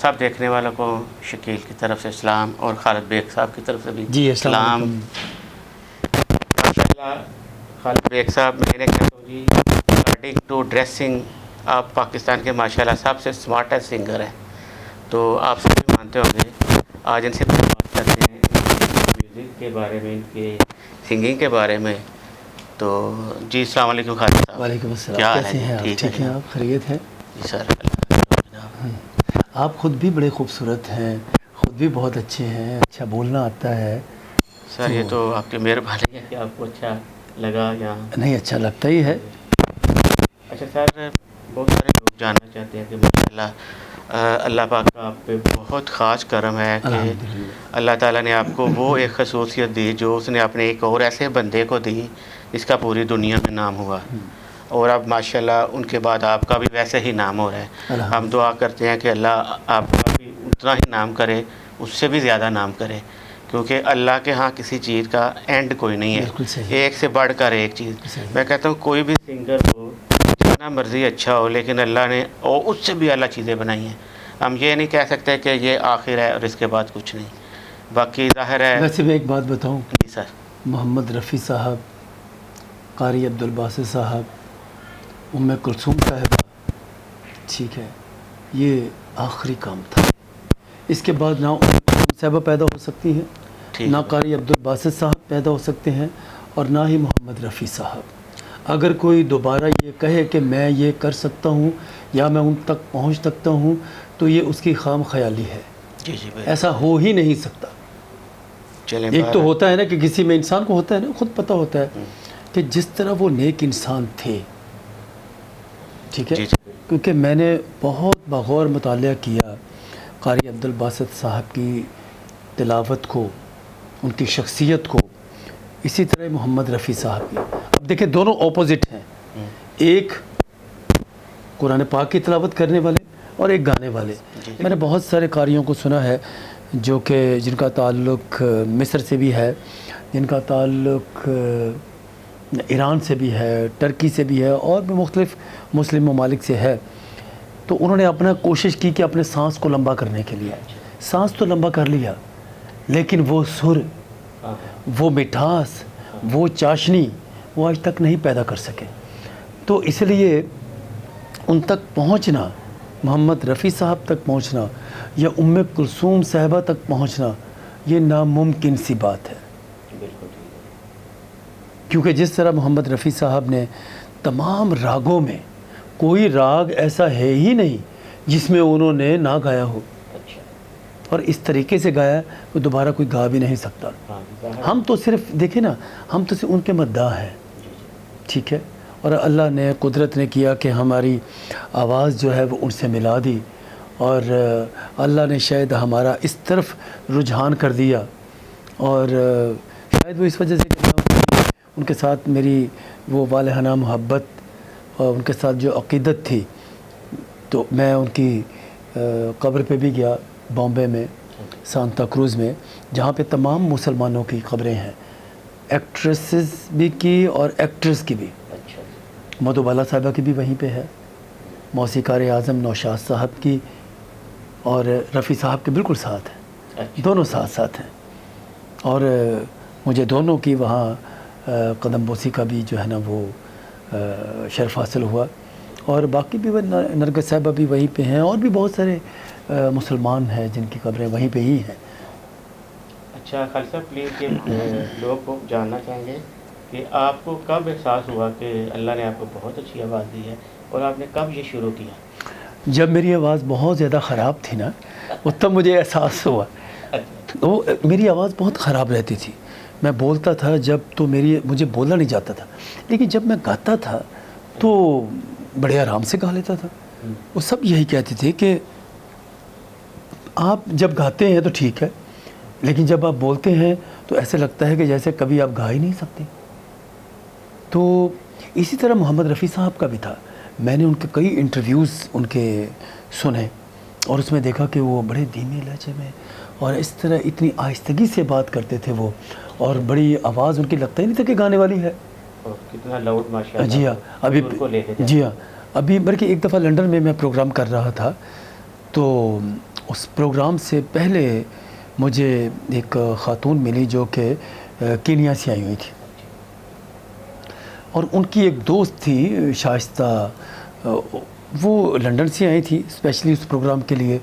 سب دیکھنے والوں کو شکیل کی طرف سے سلام اور خالد بیگ صاحب کی طرف سے بھی جی السلام علیکم. ماشاءاللہ خالد بیگ صاحب میرے کہتے ہو جی اکارڈنگ ٹو ڈریسنگ آپ پاکستان کے ماشاءاللہ سب سے اسمارٹسٹ سنگر ہیں. تو آپ سب بھی مانتے ہوں گے. آج ان سے بات کرتے ہیں میوزک کے بارے میں، ان کے سنگنگ کے بارے میں. تو جی السلام علیکم خالد صاحب. وعلیکم السلام. کیا حال کیسے ہیں آپ؟ ٹھیک ہیں آپ؟ خیریت ہے؟ جی سر. آپ خود بھی بڑے خوبصورت ہیں، خود بھی بہت اچھے ہیں، اچھا بولنا آتا ہے. سر یہ تو آپ کی مہربانی ہے کہ آپ کو اچھا لگا. یا نہیں اچھا لگتا ہی ہے. اچھا سر، بہت سارے لوگ جاننا چاہتے ہیں کہ ماشاءاللہ اللہ پاک کا آپ پہ بہت خاص کرم ہے کہ الحمدللہ اللہ تعالیٰ نے آپ کو وہ ایک خصوصیت دی جو اس نے اپنے ایک اور ایسے بندے کو دی جس کا پوری دنیا میں نام ہوا. اور اب ماشاءاللہ ان کے بعد آپ کا بھی ویسے ہی نام ہو رہا ہے. ہم دعا کرتے ہیں کہ اللہ آپ کا بھی اتنا ہی نام کرے، اس سے بھی زیادہ نام کرے، کیونکہ اللہ کے ہاں کسی چیز کا اینڈ کوئی نہیں ہے. بالکل صحیح. ایک سے بڑھ کر ایک چیز. میں کہتا ہوں کوئی بھی سنگر ہو جتنا مرضی اچھا ہو، لیکن اللہ نے اور اس سے بھی اعلیٰ چیزیں بنائی ہیں. ہم یہ نہیں کہہ سکتے کہ یہ آخر ہے اور اس کے بعد کچھ نہیں. باقی ظاہر ہے. ویسے میں ایک بات بتاؤں، جی سر. محمد رفیع صاحب، قاری عبدالباسط صاحب، کلثوم صاحبہ، ٹھیک ہے، یہ آخری کام تھا. اس کے بعد نہ کلثوم صاحبہ پیدا ہو سکتی ہیں، نہ قاری عبدالباسط صاحب پیدا ہو سکتے ہیں، اور نہ ہی محمد رفیع صاحب. اگر کوئی دوبارہ یہ کہے کہ میں یہ کر سکتا ہوں یا میں ان تک پہنچ سکتا ہوں تو یہ اس کی خام خیالی ہے. جی جی. ایسا ہو ہی نہیں سکتا. ایک تو ہوتا ہے نا کہ کسی میں انسان کو ہوتا ہے نا، خود پتہ ہوتا ہے کہ جس طرح وہ نیک انسان تھے، ٹھیک ہے، کیونکہ میں نے بہت بغور مطالعہ کیا قاری عبدالباسط صاحب کی تلاوت کو، ان کی شخصیت کو، اسی طرح محمد رفیع صاحب کی. اب دیکھیں دونوں اپوزٹ ہیں، ایک قرآن پاک کی تلاوت کرنے والے اور ایک گانے والے. میں نے بہت سارے قاریوں کو سنا ہے جو کہ جن کا تعلق مصر سے بھی ہے، جن کا تعلق ایران سے بھی ہے، ٹرکی سے بھی ہے، اور بھی مختلف مسلم ممالک سے ہے. تو انہوں نے اپنا کوشش کی کہ اپنے سانس کو لمبا کرنے کے لیے سانس تو لمبا کر لیا، لیکن وہ سر، وہ مٹھاس، وہ چاشنی وہ آج تک نہیں پیدا کر سکے. تو اس لیے ان تک پہنچنا، محمد رفیع صاحب تک پہنچنا یا کلثوم صاحبہ تک پہنچنا، یہ ناممکن سی بات ہے. کیونکہ جس طرح محمد رفیع صاحب نے تمام راگوں میں، کوئی راگ ایسا ہے ہی نہیں جس میں انہوں نے نہ گایا ہو، اور اس طریقے سے گایا وہ دوبارہ کوئی گا بھی نہیں سکتا. ہم تو صرف دیکھیں نا، ہم تو صرف ان کے مداح ہیں، ٹھیک ہے، اور اللہ نے قدرت نے کیا کہ ہماری آواز جو ہے وہ ان سے ملا دی، اور اللہ نے شاید ہمارا اس طرف رجحان کر دیا، اور شاید وہ اس وجہ سے کہ ان کے ساتھ میری وہ والہانہ محبت اور ان کے ساتھ جو عقیدت تھی. تو میں ان کی قبر پہ بھی گیا بامبے میں، سانتا کروز میں، جہاں پہ تمام مسلمانوں کی قبریں ہیں، ایکٹریسز بھی کی اور ایکٹرز کی بھی. مدھو بالا صاحبہ کی بھی وہیں پہ ہے، موسیقار اعظم نوشاد صاحب کی اور رفیع صاحب کے بالکل ساتھ ہیں، دونوں ساتھ ساتھ ہیں. اور مجھے دونوں کی وہاں قدم بوسی کا بھی جو ہے نا وہ شرف حاصل ہوا. اور باقی بھی نرگس صاحبہ بھی وہیں پہ ہیں، اور بھی بہت سارے مسلمان ہیں جن کی قبریں وہیں پہ ہی ہیں. اچھا خالد صاحب، پلیز یہ لوگ کو جاننا چاہیں گے کہ آپ کو کب احساس ہوا کہ اللہ نے آپ کو بہت اچھی آواز دی ہے، اور آپ نے کب یہ شروع کیا؟ جب میری آواز بہت زیادہ خراب تھی نا، تب مجھے احساس ہوا. وہ میری آواز بہت خراب رہتی تھی، میں بولتا تھا جب تو مجھے بولنا نہیں جاتا تھا، لیکن جب میں گاتا تھا تو بڑے آرام سے گا لیتا تھا. وہ سب یہی کہتے تھے کہ آپ جب گاتے ہیں تو ٹھیک ہے، لیکن جب آپ بولتے ہیں تو ایسے لگتا ہے کہ جیسے کبھی آپ گا ہی نہیں سکتے. تو اسی طرح محمد رفیع صاحب کا بھی تھا. میں نے ان کے کئی انٹرویوز ان کے سنے، اور اس میں دیکھا کہ وہ بڑے دھیمے لہجے میں اور اس طرح اتنی آہستگی سے بات کرتے تھے وہ، اور بڑی آواز ان کی لگتا ہی نہیں تھا کہ گانے والی ہے. کتنا لاؤڈ ماشاءاللہ. جی ہاں، ابھی بلکہ ایک دفعہ لنڈن میں پروگرام کر رہا تھا، تو اس پروگرام سے پہلے مجھے ایک خاتون ملی جو کہ کینیا سے آئی ہوئی تھی، اور ان کی ایک دوست تھی شائستہ، وہ لنڈن سے آئی تھی اسپیشلی اس پروگرام کے لیے.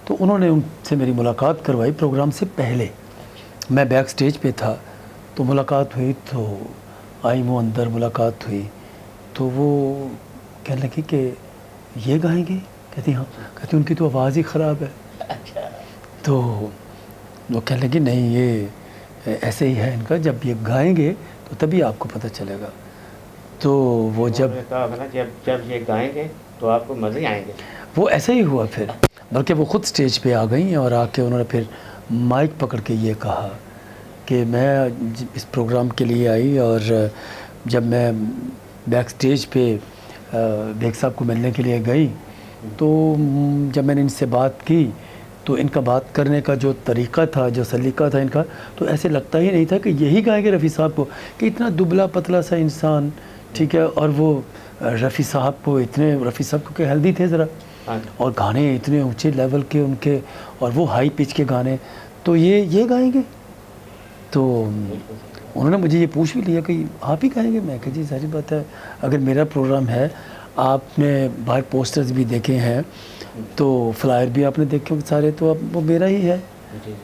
تو انہوں نے ان سے میری ملاقات کروائی پروگرام سے پہلے. میں بیک سٹیج پہ تھا تو ملاقات ہوئی، تو آئی وہ اندر، ملاقات ہوئی تو وہ کہنے لگی کہ یہ گائیں گے؟ کہتی ہاں. کہتی ان کی تو آواز ہی خراب ہے. تو وہ کہنے لگی نہیں یہ ایسے ہی ہے ان کا، جب یہ گائیں گے تو تبھی آپ کو پتہ چلے گا. تو وہ جب یہ گائیں گے تو آپ کو مزے آئیں گے. وہ ایسا ہی ہوا پھر، بلکہ وہ خود سٹیج پہ آ گئیں اور آ کے انہوں نے پھر مائک پکڑ کے یہ کہا کہ میں اس پروگرام کے لیے آئی، اور جب میں بیک سٹیج پہ بیگ صاحب کو ملنے کے لیے گئی تو جب میں نے ان سے بات کی تو ان کا بات کرنے کا جو طریقہ تھا، جو سلیقہ تھا ان کا، تو ایسے لگتا ہی نہیں تھا کہ یہی گائیں گے رفیع صاحب کو، کہ اتنا دبلا پتلا سا انسان، ٹھیک ہے، اور وہ رفیع صاحب کو رفیع صاحب کو کہ ہیلدی تھے ذرا، اور گانے اتنے اونچے لیول کے ان کے، اور وہ ہائی پچ کے گانے، تو یہ گائیں گے. تو انہوں نے مجھے یہ پوچھ بھی لیا کہ آپ ہی گائیں گے؟ میں کہ جی ظاہر بات ہے، اگر میرا پروگرام ہے، آپ نے باہر پوسٹرز بھی دیکھے ہیں تو فلائر بھی آپ نے دیکھے ہوں سارے، تو اب وہ میرا ہی ہے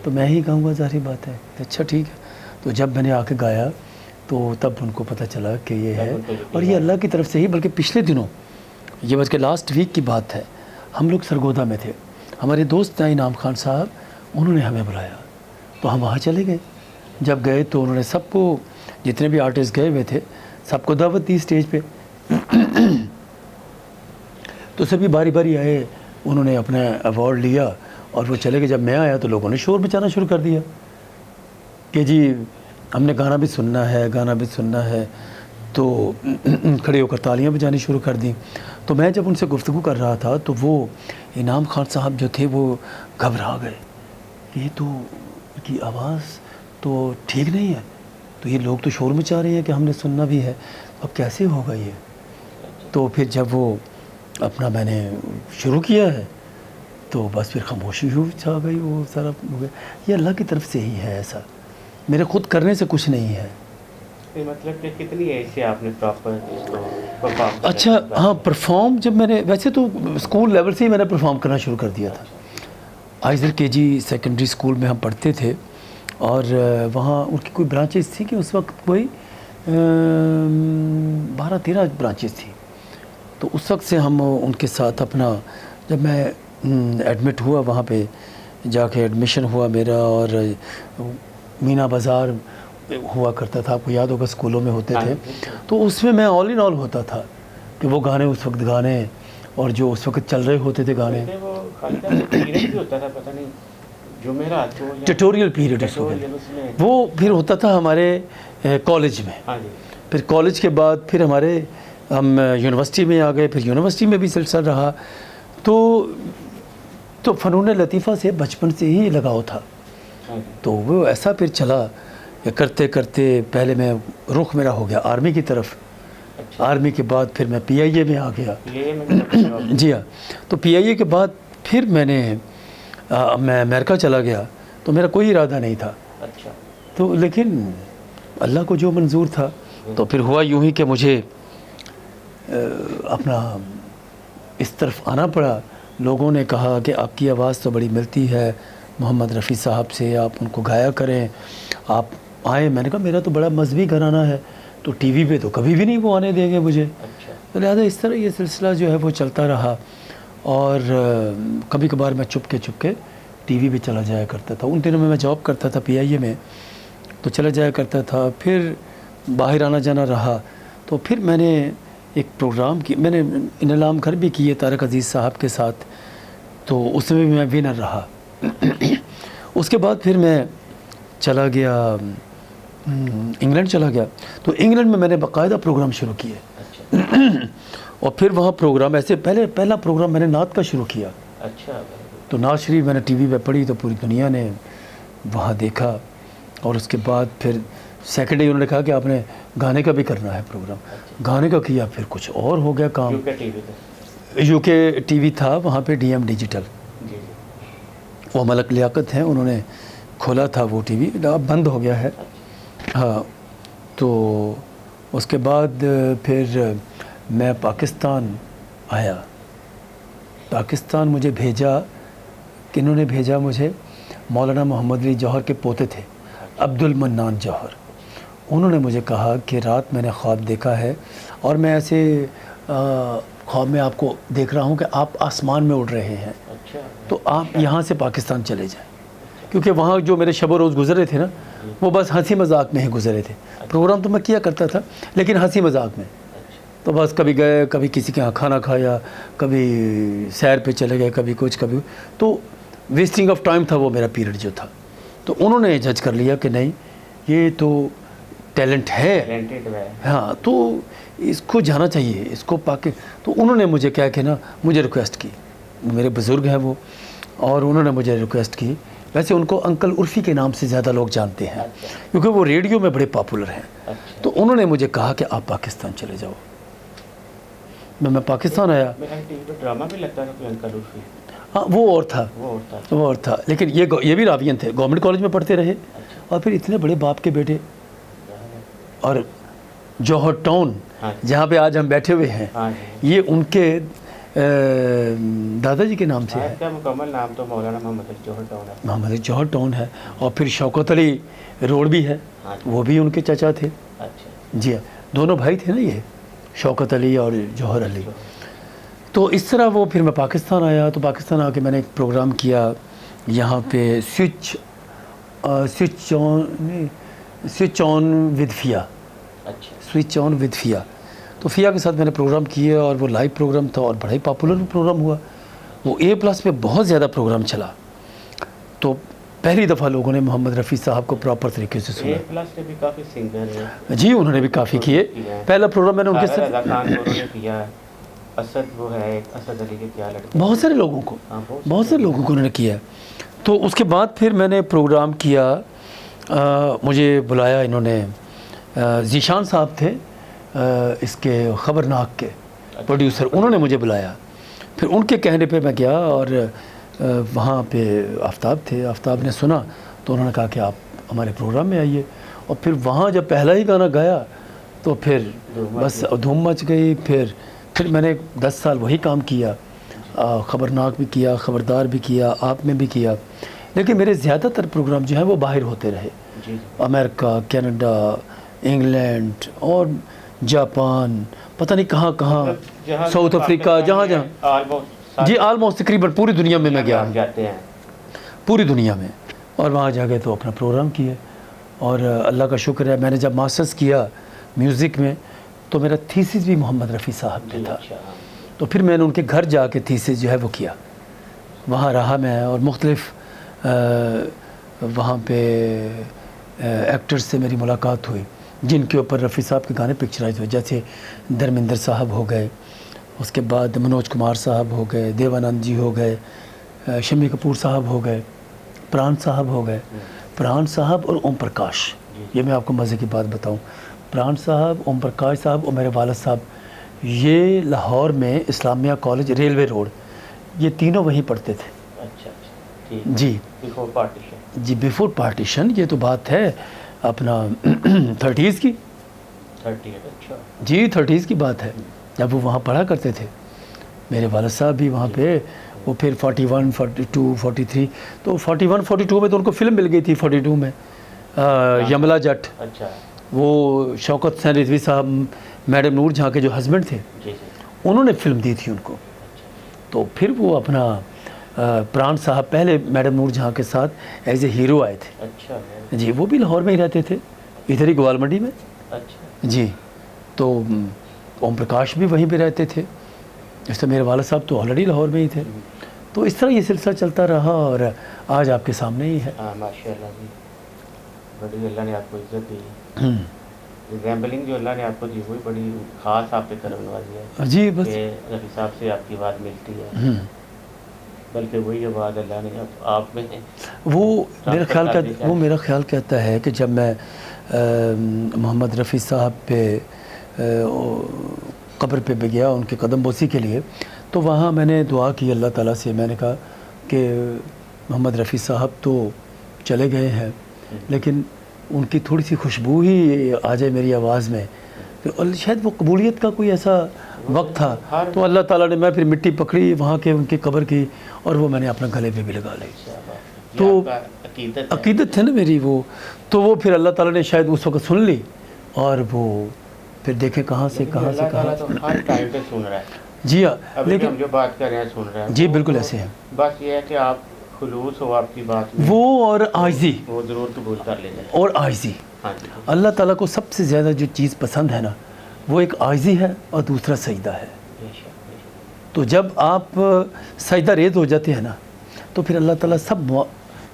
تو میں ہی گاؤں گا، ظاہر بات ہے. اچھا ٹھیک ہے. تو جب میں نے آ کے گایا تو تب ان کو پتہ چلا کہ یہ ہے، اور یہ اللہ کی طرف سے ہی. بلکہ پچھلے دنوں، یہ بلکہ لاسٹ ویک کی بات ہے، ہم لوگ سرگودا میں تھے، ہمارے دوست ہیں انعام خان صاحب، انہوں نے ہمیں بلایا تو ہم وہاں چلے گئے. جب گئے تو انہوں نے سب کو، جتنے بھی آرٹسٹ گئے ہوئے تھے سب کو دعوت دی اسٹیج پہ. تو سبھی باری باری آئے، انہوں نے اپنا ایوارڈ لیا اور وہ چلے گئے. جب میں آیا تو لوگوں نے شور مچانا شروع کر دیا کہ جی ہم نے گانا بھی سننا ہے، گانا بھی سننا ہے. تو کھڑے ہو کر تالیاں بجانی شروع کر دیں. تو میں جب ان سے گفتگو کر رہا تھا تو وہ انعام خان صاحب جو تھے وہ گھبرا گئے، یہ تو ان کی آواز تو ٹھیک نہیں ہے، تو یہ لوگ تو شور مچا رہے ہیں کہ ہم نے سننا بھی ہے، اب کیسے ہوگا یہ. تو پھر جب وہ اپنا میں نے شروع کیا ہے تو بس پھر خاموشی چھا گئی، وہ سارا ہو گیا. یہ اللہ کی طرف سے ہی ہے، ایسا میرے خود کرنے سے کچھ نہیں ہے. مطلب کہ کتنی ایج سے آپ نے پراپر اس کو پرفارم کیا؟ اچھا ہاں، پرفارم جب میں نے، ویسے تو اسکول لیول سے ہی میں نے پرفارم کرنا شروع کر دیا تھا. آئزر کے جی سیکنڈری اسکول میں ہم پڑھتے تھے، اور وہاں ان کی کوئی برانچز تھی کہ اس وقت کوئی 12-13 برانچز تھی. تو اس وقت سے ہم ان کے ساتھ اپنا، جب میں ایڈمٹ ہوا وہاں پہ جا کے ایڈمیشن ہوا میرا، اور مینا بازار ہوا کرتا تھا، آپ کو یاد ہوگا اسکولوں میں ہوتے تھے، تو اس میں آل ان آل ہوتا تھا کہ وہ گانے اس وقت گانے، اور جو اس وقت چل رہے ہوتے تھے گانے. ٹیٹوریل پیریڈ اس کو، وہ پھر ہوتا تھا ہمارے کالج میں. پھر کالج کے بعد پھر ہم یونیورسٹی میں آ گئے، پھر یونیورسٹی میں بھی سلسلہ رہا. تو فنون لطیفہ سے بچپن سے ہی لگاؤ تھا. تو وہ ایسا پھر چلا کہ کرتے کرتے پہلے میں رخ میرا ہو گیا آرمی کی طرف. آرمی کے بعد پھر میں پی آئی اے میں آ گیا. جی ہاں. تو پی آئی اے کے بعد پھر میں امریکہ چلا گیا. تو میرا کوئی ارادہ نہیں تھا، تو لیکن اللہ کو جو منظور تھا. تو پھر ہوا یوں ہی کہ مجھے اپنا اس طرف آنا پڑا. لوگوں نے کہا کہ آپ کی آواز تو بڑی ملتی ہے محمد رفیع صاحب سے، آپ ان کو گایا کریں، آپ آئیں. میں نے کہا میرا تو بڑا مذہبی گھرانہ ہے، تو ٹی وی پہ تو کبھی بھی نہیں وہ آنے دیں گے مجھے. تو لہٰذا اس طرح یہ سلسلہ جو ہے وہ چلتا رہا. اور کبھی کبھار میں چپ کے ٹی وی پہ چلا جایا کرتا تھا. ان دنوں میں جاب کرتا تھا پی آئی اے میں، تو چلا جایا کرتا تھا. پھر باہر آنا جانا رہا. تو پھر میں نے ایک پروگرام کی، میں نے انعام گھر بھی کیے طارق عزیز صاحب کے ساتھ، تو اس میں بھی میں ونر رہا. اس کے بعد پھر میں چلا گیا انگلینڈ چلا گیا. تو انگلینڈ میں نے باقاعدہ پروگرام شروع کیے. اور پھر وہاں پروگرام ایسے پہلا پروگرام میں نے نعت کا شروع کیا. تو نعت شریف میں نے ٹی وی پہ پڑھی تو پوری دنیا نے وہاں دیکھا. اور اس کے بعد پھر سیکنڈ ڈے انہوں نے کہا کہ آپ نے گانے کا بھی کرنا ہے پروگرام. گانے کا کیا، پھر کچھ اور ہو گیا کام. یو کے ٹی وی تھا وہاں پہ، ڈی ایم ڈیجیٹل. وہ ملک لیاقت ہیں, انہوں نے کھولا تھا وہ ٹی وی, اب بند ہو گیا ہے. ہاں, تو اس کے بعد پھر میں پاکستان آیا. پاکستان مجھے بھیجا, کنہوں نے بھیجا مجھے؟ مولانا محمد علی جوہر کے پوتے تھے, عبد المنان جوہر. انہوں نے مجھے کہا کہ رات میں نے خواب دیکھا ہے, اور میں ایسے خواب میں آپ کو دیکھ رہا ہوں کہ آپ آسمان میں اڑ رہے ہیں, تو آپ یہاں سے پاکستان چلے جائیں. کیونکہ وہاں جو میرے شب و روز گزرے تھے نا, وہ بس ہنسی مذاق میں ہی گزرے تھے. پروگرام تو میں کیا کرتا تھا, لیکن ہنسی مذاق میں. تو بس کبھی گئے, کبھی کسی کے ہاں کھانا کھایا, کبھی سیر پہ چلے گئے, کبھی کچھ کبھی. تو ویسٹنگ آف ٹائم تھا وہ میرا پیریڈ جو تھا. تو انہوں نے جج کر لیا کہ نہیں, یہ تو ٹیلنٹ ہے, ہاں, تو اس کو جانا چاہیے, اس کو تو انہوں نے مجھے کیا کہ نا مجھے ریکویسٹ کی, میرے بزرگ ہیں وہ, اور انہوں نے مجھے ریکویسٹ کی. ویسے ان کو انکل عرفی کے نام سے زیادہ لوگ جانتے ہیں, کیونکہ وہ ریڈیو میں بڑے پاپولر ہیں. تو انہوں نے مجھے کہا کہ آپ پاکستان چلے جاؤ. میں پاکستان آیا. ڈرامہ بھی لگتا تھا کوئی انکل عرفی؟ ہاں, وہ اور تھا, لیکن یہ بھی راوین تھے, گورنمنٹ کالج میں پڑھتے رہے, اور پھر اتنے بڑے باپ کے بیٹے. اور جوہر ٹاؤن جہاں پہ آج ہم بیٹھے ہوئے ہیں, یہ ان کے دادا جی کے نام سے ہے. مکمل نام تو مولانا محمد علی جوہر ٹاؤن ہے. محمد علی جوہر ٹاؤن ہے. اور پھر شوکت علی روڈ بھی ہے, وہ بھی ان کے چچا تھے. جی ہاں, دونوں بھائی تھے نا یہ, شوکت علی اور جوہر علی. تو اس طرح وہ پھر میں پاکستان آیا. تو پاکستان آ کے میں نے ایک پروگرام کیا یہاں پہ, سوئچ آن ود فیا. سوئچ آن ود فیا. تو فیا کے ساتھ میں نے پروگرام کیا, اور وہ لائیو پروگرام تھا, اور بڑا ہی پاپولر پروگرام ہوا. وہ A+ پہ بہت زیادہ پروگرام چلا. تو پہلی دفعہ لوگوں نے محمد رفیع صاحب کو پراپر طریقے سے سنا. A+ پہ بھی کافی سنگر ہیں. جی, انہوں نے بھی کافی کیے. پہلا پروگرام میں نے ان کے ساتھ اسد, وہ ہے اسد علی کے کیا لڑکے, بہت سارے لوگوں کو انہوں نے کیا. تو اس کے بعد پھر میں نے پروگرام کیا, مجھے بلایا انہوں نے, ذیشان صاحب تھے اس کے خبرناک کے پروڈیوسر, انہوں نے مجھے بلایا. پھر ان کے کہنے پہ میں گیا, اور وہاں پہ آفتاب تھے. آفتاب نے سنا تو انہوں نے کہا کہ آپ ہمارے پروگرام میں آئیے. اور پھر وہاں جب پہلا ہی گانا گایا تو پھر بس دھوم مچ گئی. پھر میں نے 10 سال وہی کام کیا, خبرناک بھی کیا, خبردار بھی کیا, آپ میں بھی کیا. لیکن میرے زیادہ تر پروگرام جو ہیں وہ باہر ہوتے رہے, امریکہ, کینیڈا, انگلینڈ اور جاپان, پتہ نہیں کہاں کہاں, ساؤتھ افریقہ, جہاں جی, آلموسٹ تقریباً پوری دنیا میں میں گیا, پوری دنیا میں. اور وہاں جا کے تو اپنا پروگرام کیے. اور اللہ کا شکر ہے, میں نے جب ماسٹرز کیا میوزک میں, تو میرا تھیسس بھی محمد رفیع صاحب پہ تھا. تو پھر میں نے ان کے گھر جا کے تھیسس جو ہے وہ کیا, وہاں رہا میں, اور مختلف وہاں پہ ایکٹرز سے میری ملاقات ہوئی جن کے اوپر رفیع صاحب کے گانے پکچرائز ہوئے, جیسے دھرمیندر صاحب ہو گئے, اس کے بعد منوج کمار صاحب ہو گئے, دیوانند جی ہو گئے, شمی کپور صاحب ہو گئے, پران صاحب ہو گئے. پران صاحب اور اوم پرکاش, یہ میں آپ کو مزے کی بات بتاؤں, پران صاحب, اوم پرکاش صاحب اور میرے والد صاحب, یہ لاہور میں اسلامیہ کالج, ریلوے روڈ, یہ تینوں وہیں پڑھتے تھے. جی جی, بیفور پارٹیشن. یہ تو بات ہے اپنا 30s کی, جی 30s کی بات ہے, جب وہ وہاں پڑھا کرتے تھے. میرے والد صاحب بھی وہاں پہ, وہ پھر 41, 42, 43, تو 41, 42 میں تو ان کو فلم مل گئی تھی. 42 میں یملا جٹ, وہ شوکت حسین رضوی صاحب, میڈم نور جہاں کے جو ہسبینڈ تھے, انہوں نے فلم دی تھی ان کو. تو پھر وہ اپنا پران صاحب پہلے میڈم نور جہاں کے ساتھ ایز اے ہیرو آئے تھے. جی, وہ بھی لاہور میں ہی رہتے تھے, ادھر ہی گوال منڈی میں. جی, تو اوم پرکاش بھی وہیں پہ رہتے تھے. اس سے میرے والد صاحب تو آلریڈی لاہور میں ہی تھے. تو اس طرح یہ سلسلہ چلتا رہا, اور آج آپ کے سامنے ہی ہے. ماشاءاللہ جی, بڑی اللہ نے آپ کو عزت دی. گیمبلنگ جو اللہ نے آپ کو دی ہوئی بڑی خاص آپ پہ کرم نوازی ہے. جی, بس رفیع صاحب سے آپ کی بات ملتی ہے, بلکہ وہی بات اللہ نے آپ میں وہ میرا خیال کہتا ہے کہ جب میں محمد رفیع صاحب پہ قبر پہ گیا ان کے قدم بوسی کے لیے, تو وہاں میں نے دعا کی اللہ تعالیٰ سے. میں نے کہا کہ محمد رفیع صاحب تو چلے گئے ہیں، لیکن ان کی تھوڑی سی خوشبو ہی آ جائے میری آواز میں تو شاید وہ قبولیت کا کوئی ایسا وقت تھا، تو اللہ تعالیٰ نے، میں پھر مٹی پکڑی وہاں کے ان کی قبر کی اور وہ میں نے اپنا گلے پہ بھی لگا لی. تو عقیدت ہے نا میری وہ، تو وہ پھر اللہ تعالیٰ نے شاید اس وقت سن لی اور وہ پھر دیکھیں کہاں سے کہاں. ہر ٹائم پہ سن رہا ہے. جی ہاں، لیکن ہم جو بات کر رہے ہیں سن رہے ہیں. جی بالکل ایسے ہیں. بس یہ ہے کہ آپ خلوص ہو آپ کی بات میں، وہ اور عاجزی، وہ ضرور قبول کر لیں گے. اور عاجزی. ہاں جی. اللہ تعالیٰ کو سب سے زیادہ جو چیز پسند ہے نا، وہ ایک عاجزی ہے اور دوسرا سجدہ ہے. تو جب آپ سجدہ ریز ہو جاتے ہیں نا، تو پھر اللہ تعالیٰ سب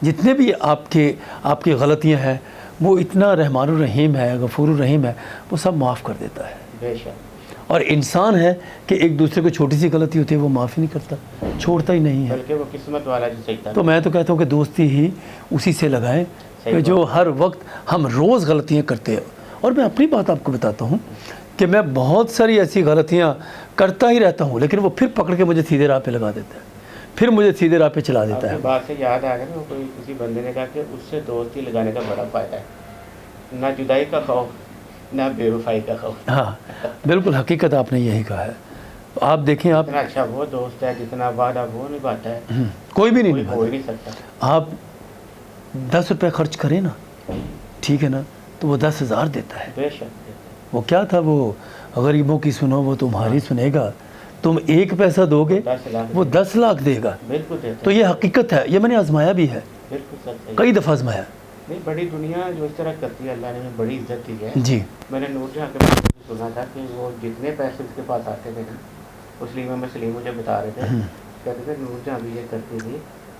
جتنے بھی آپ کی غلطیاں ہیں، وہ اتنا رحمان الرحیم ہے، غفور الرحیم ہے، وہ سب معاف کر دیتا ہے. بے شک. اور انسان ہے کہ ایک دوسرے کو چھوٹی سی غلطی ہوتی ہے وہ معاف ہی نہیں کرتا، چھوڑتا ہی نہیں ہے. بلکہ وہ قسمت والا جو سجدہ. تو میں تو کہتا ہوں کہ دوستی ہی اسی سے لگائیں کہ جو ہر وقت ہم روز غلطیاں کرتے ہیں. اور میں اپنی بات آپ کو بتاتا ہوں کہ میں بہت ساری ایسی غلطیاں کرتا ہی رہتا ہوں، لیکن وہ پھر پکڑ کے مجھے سیدھے راہ پہ لگا دیتا ہے، پھر مجھے سیدھے راہ پہ چلا دیتا ہے. بات سے یاد آ گیا نا، کوئی کسی بندے نے کہا کہ اس سے دوستی لگانے کا بڑا فائدہ ہے، نہ جدائی کا خوف نہ بے وفائی کا خوف. ہاں بالکل، حقیقت آپ نے یہی کہا ہے. آپ دیکھیں، آپ اتنا اچھا وہ دوست ہے جتنا وعدہ وہ نبھاتا ہے کوئی بھی نہیں کوئی ہو ہی نبھاتا. نہیں سکتا. آپ 10 روپے خرچ کریں نا، ٹھیک ہے نا، تو وہ 10,000 دیتا ہے. بے شک. وہ کیا تھا، وہ غریبوں کی سنو وہ تمہاری سنے گا، تم 1 پیسہ دو گے 10 لاکھ وہ 10 لاکھ دے گا. بالکل دیتا. تو یہ حقیقت ہے، یہ میں نے آزمایا بھی ہے، بالکل سچ ہے. کئی دفعہ آزمایا. نہیں، بڑی دنیا جو اس طرح کرتی ہے، اللہ نے ہمیں بڑی عزت دی ہے. جی میں نے نور جہاں کے بارے میں سنا تھا کہ وہ جتنے پیسے اس کے پاس آتے تھے نا، سلیم مجھے بتا رہے تھے، کہتے تھے نور جہاں بھی یہ کرتی تھی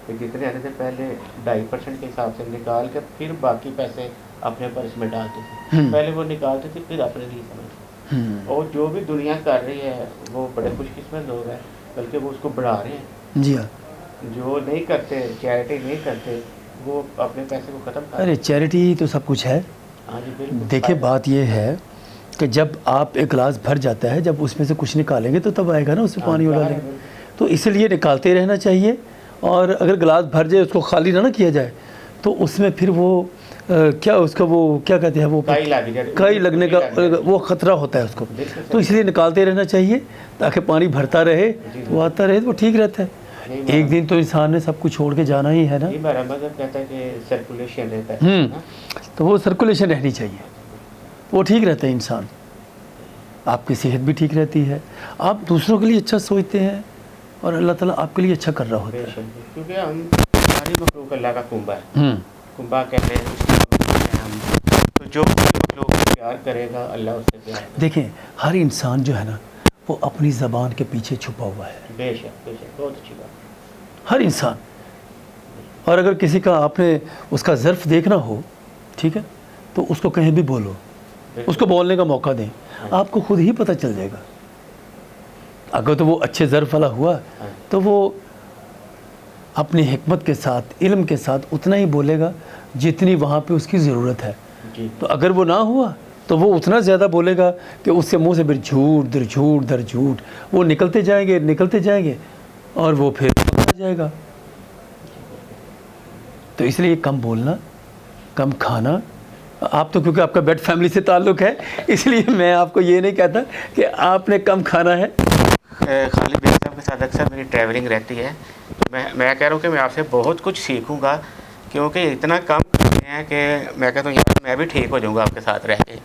کہ جتنے آتے تھے پہلے 2.5% کے حساب سے نکال کے پھر باقی پیسے اپنے پرس میں ڈالتے تھے. پہلے وہ نکالتے تھے پھر اپنے لیے سمجھتے. اور جو بھی دنیا کر رہی ہے وہ بڑے خوش قسمت لوگ ہیں، بلکہ وہ اس کو بڑھا رہے ہیں. جی ہاں. جو نہیں کرتے، چیریٹی نہیں کرتے، وہ اپنے پیسے کو ختم کر. ارے چیریٹی تو سب کچھ ہے. ہاں جی بالکل. دیکھیں بات یہ ہے کہ جب آپ ایک گلاس بھر جاتا ہے، جب اس میں سے کچھ نکالیں گے تو تب آئے گا نا اس میں پانی اڑا لیں گے. تو اس لیے نکالتے رہنا چاہیے، اور اگر گلاس بھر جائے اس کو خالی نہ کیا جائے تو اس میں پھر وہ کیا اس کا وہ کیا کہتے ہیں، وہ کئی لگنے کا وہ خطرہ ہوتا ہے اس کو. تو اس لیے نکالتے رہنا چاہیے تاکہ پانی بھرتا رہے، وہ آتا رہے، وہ ٹھیک رہتا ہے. ایک دن تو انسان نے سب کچھ چھوڑ کے جانا ہی ہے نا. ہمارا مذہب کہتا ہے کہ سرکولیشن رہتا ہے. تو وہ سرکولیشن رہنی چاہیے، وہ ٹھیک رہتا ہے انسان، آپ کی صحت بھی ٹھیک رہتی ہے، آپ دوسروں کے لیے اچھا سوچتے ہیں اور اللہ تعالیٰ آپ کے لیے اچھا کر رہا ہوتا ہے. کیونکہ ہم ساری مخلوق اللہ کا کنبہ ہے. کنبہ کہتے ہیں اس کا ہم، تو جو مخلوق پیار کرے گا اللہ اس سے پیار. دیکھیں ہر انسان جو ہے نا وہ اپنی زبان کے پیچھے چھپا ہوا ہے. بے شک بے شک، بہت اچھی بات. ہر انسان. اور اگر کسی کا آپ نے اس کا ظرف دیکھنا ہو، ٹھیک ہے، تو اس کو کہیں بھی بولو، اس کو بولنے کا موقع دیں، آپ کو خود ہی پتہ چل جائے گا. اگر تو وہ اچھے ظرف والا ہوا تو وہ اپنی حکمت کے ساتھ، علم کے ساتھ اتنا ہی بولے گا جتنی وہاں پہ اس کی ضرورت ہے. تو اگر وہ نہ ہوا تو وہ اتنا زیادہ بولے گا کہ اس سے منہ سے پھر جھوٹ در جھوٹ در جھوٹ وہ نکلتے جائیں گے اور وہ پھر پکڑا جائے گا. تو اس لیے کم بولنا، کم کھانا. آپ تو کیونکہ آپ کا بیڈ فیملی سے تعلق ہے، اس لیے میں آپ کو یہ نہیں کہتا کہ آپ نے کم کھانا ہے. خالد بن صاحب کے ساتھ اکثر میری ٹریولنگ رہتی ہے، تو میں کہہ رہا ہوں کہ میں آپ سے بہت کچھ سیکھوں گا، کیونکہ اتنا کم کرتے ہیں کہ میں کہتا ہوں یار میں بھی ٹھیک ہو جاؤں گا آپ کے ساتھ رہ کے.